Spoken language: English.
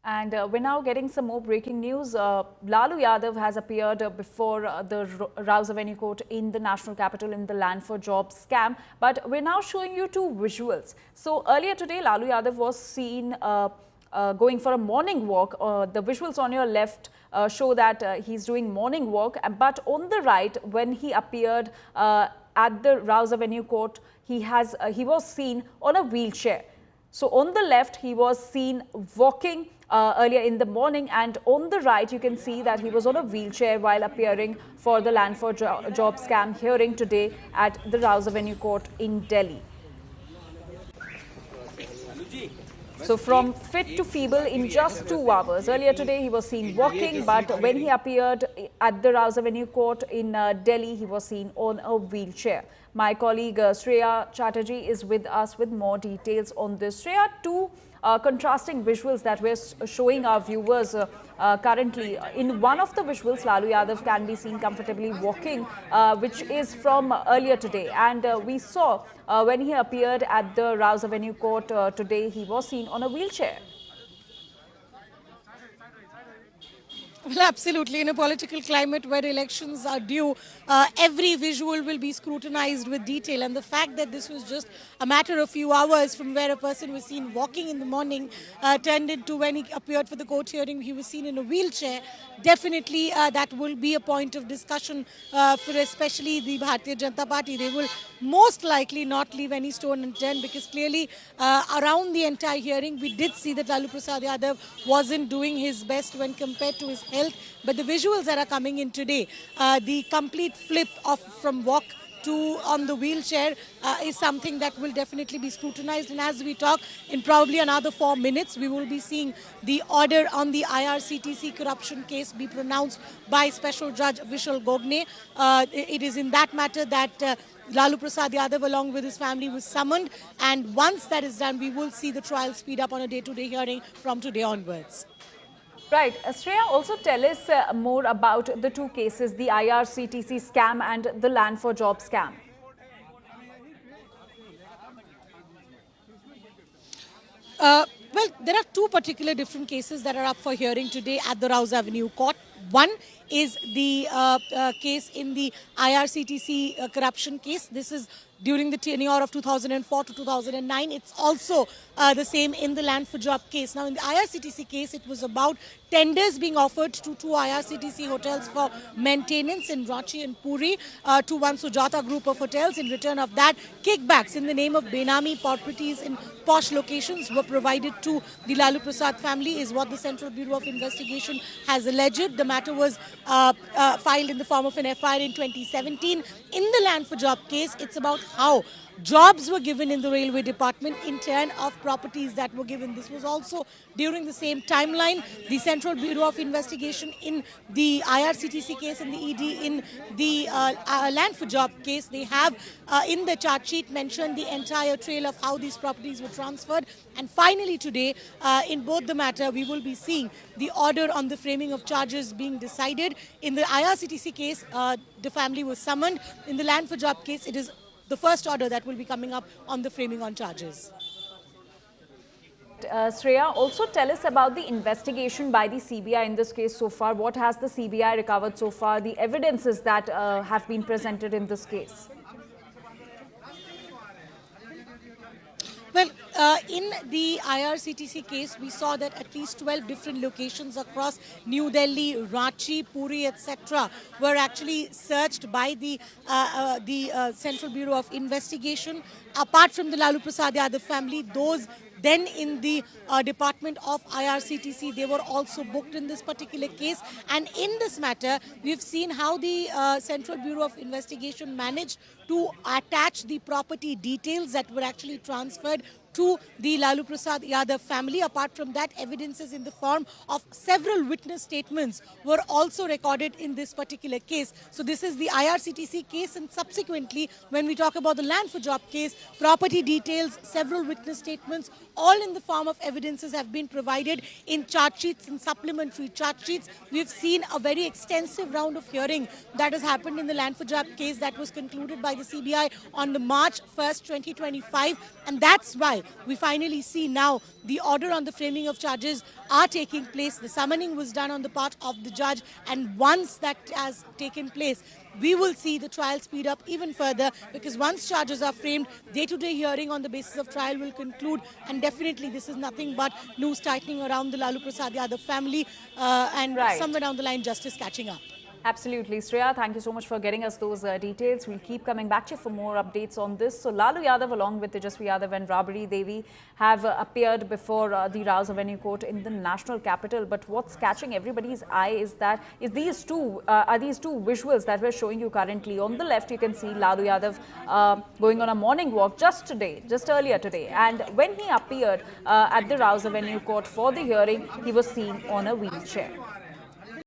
And we're now getting some more breaking news. Lalu Yadav has appeared before the Rouse Avenue Court in the national capital in the Land for Jobs scam. But we're now showing you two visuals. So earlier today, Lalu Yadav was seen going for a morning walk. The visuals on your left show that he's doing morning walk. But on the right, when he appeared at the Rouse Avenue Court, he was seen on a wheelchair. So on the left, he was seen walking earlier in the morning, and on the right, you can see that he was on a wheelchair while appearing for the Land for Jobs scam hearing today at the Rouse Avenue Court in Delhi. So from fit to feeble in just 2 hours. Earlier today, he was seen walking, but when he appeared at the Rouse Avenue Court in Delhi, he was seen on a wheelchair. My colleague Shreya Chatterjee is with us with more details on this. Shreya, two contrasting visuals that we're showing our viewers currently. In one of the visuals, Lalu Yadav can be seen comfortably walking, which is from earlier today. And we saw when he appeared at the Rouse Avenue Court today, he was seen on a wheelchair. Well, absolutely. In a political climate where elections are due, every visual will be scrutinized with detail. And the fact that this was just a matter of few hours from where a person was seen walking in the morning turned into when he appeared for the court hearing, he was seen in a wheelchair. Definitely, that will be a point of discussion for especially the Bharatiya Janata Party. They will most likely not leave any stone unturned because clearly around the entire hearing, we did see that Lalu Prasad Yadav wasn't doing his best when compared to his health. But the visuals that are coming in today, the complete flip from walk to on the wheelchair is something that will definitely be scrutinized. And as we talk, in probably another 4 minutes, we will be seeing the order on the IRCTC corruption case be pronounced by Special Judge Vishal Gogne. It is in that matter that Lalu Prasad Yadav along with his family was summoned. And once that is done, we will see the trial speed up on a day-to-day hearing from today onwards. Right. Shreya, also tell us more about the two cases, the IRCTC scam and the Land for Jobs scam. Well, there are two particular different cases that are up for hearing today at the Rouse Avenue Court. One is the case in the IRCTC corruption case. This is during the tenure of 2004 to 2009. It's also the same in the Land for Job case. Now, in the IRCTC case, it was about tenders being offered to two IRCTC hotels for maintenance in Ranchi and Puri to one Sujata group of hotels. In return of that, kickbacks in the name of Benami properties in posh locations were provided to the Lalu Prasad family, is what the Central Bureau of Investigation has alleged. The matter was filed in the form of an FIR in 2017. In the Land for Job case, it's about how jobs were given in the railway department in turn of properties that were given. This was also during the same timeline. The Central Bureau of Investigation in the IRCTC case and the ED in the Land for Job case, they have in the charge sheet mentioned the entire trail of how these properties were transferred. And finally today, in both the matter, we will be seeing the order on the framing of charges being decided. In the IRCTC case, the family was summoned. In the Land for Job case, it is the first order that will be coming up on the framing on charges. Shreya, also tell us about the investigation by the CBI in this case so far. What has the CBI recovered so far, the evidences that have been presented in this case? Well, in the IRCTC case, we saw that at least 12 different locations across New Delhi, Ranchi, Puri, etc. were actually searched by the Central Bureau of Investigation. Apart from the Lalu Prasad Yadav family, those then in the department of IRCTC, they were also booked in this particular case. And in this matter, we've seen how the Central Bureau of Investigation managed to attach the property details that were actually transferred to the Lalu Prasad Yadav family. Apart from that, evidences in the form of several witness statements were also recorded in this particular case. So this is the IRCTC case, and subsequently, when we talk about the Land for Job case, property details, several witness statements, all in the form of evidences have been provided in charge sheets and supplementary charge sheets. We've seen a very extensive round of hearing that has happened in the Land for Job case that was concluded by the CBI on the March 1st, 2025. And that's why trial. We finally see now the order on the framing of charges are taking place. The summoning was done on the part of the judge, and once that has taken place, we will see the trial speed up even further, because once charges are framed, day-to-day hearing on the basis of trial will conclude, and definitely this is nothing but news tightening around the Lalu Prasad Yadav family, and Right. somewhere down the line justice catching up. Absolutely. Shreya, thank you so much for getting us those details. We'll keep coming back to you for more updates on this. So Lalu Yadav, along with Tejasvi Yadav and Rabari Devi, have appeared before the Rouse Avenue Court in the national capital. But what's catching everybody's eye is that these two visuals that we're showing you currently. On the left, you can see Lalu Yadav going on a morning walk just earlier today. And when he appeared at the Rouse Avenue Court for the hearing, he was seen on a wheelchair.